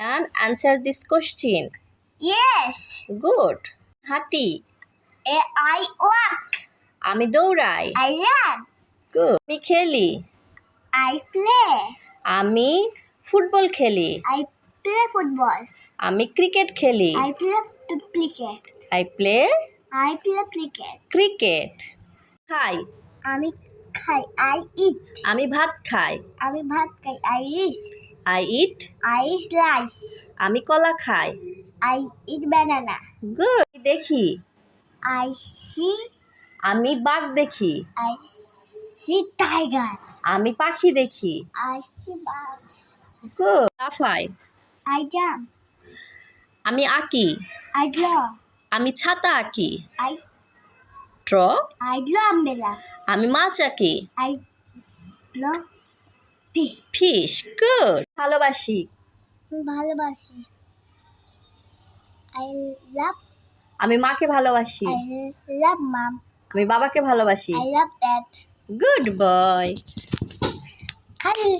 And answer this question. Yes. Good. হাঁটি। I walk. আমি দৌড়াই। I run. Good. আমি খেলি। I play. আমি ফুটবল খেলি। I play football. আমি ক্রিকেট খেলি। I play cricket. I play I play cricket. Cricket. খাই। আমি খাই। I eat. আমি ভাত খাই। আমি ভাত খাই। I eat. I eat I eat rice. আমি কলা খাই। I eat banana. Good. দেখি। I see. আমি বাঘ দেখি। I see tiger. আমি পাখি দেখি। I see birds. Good. লাফাই। I jump. আমি আঁকি। I draw. আমি ছাতা আঁকি। I draw draw umbrella. আমি মাছ আঁকি। I draw fish. fish. Good. ভালোবাসি। ভালোবাসি। I love. আমি মাকে ভালোবাসি। I love mom. আমি বাবাকে ভালোবাসি। I love dad. Good boy. খালি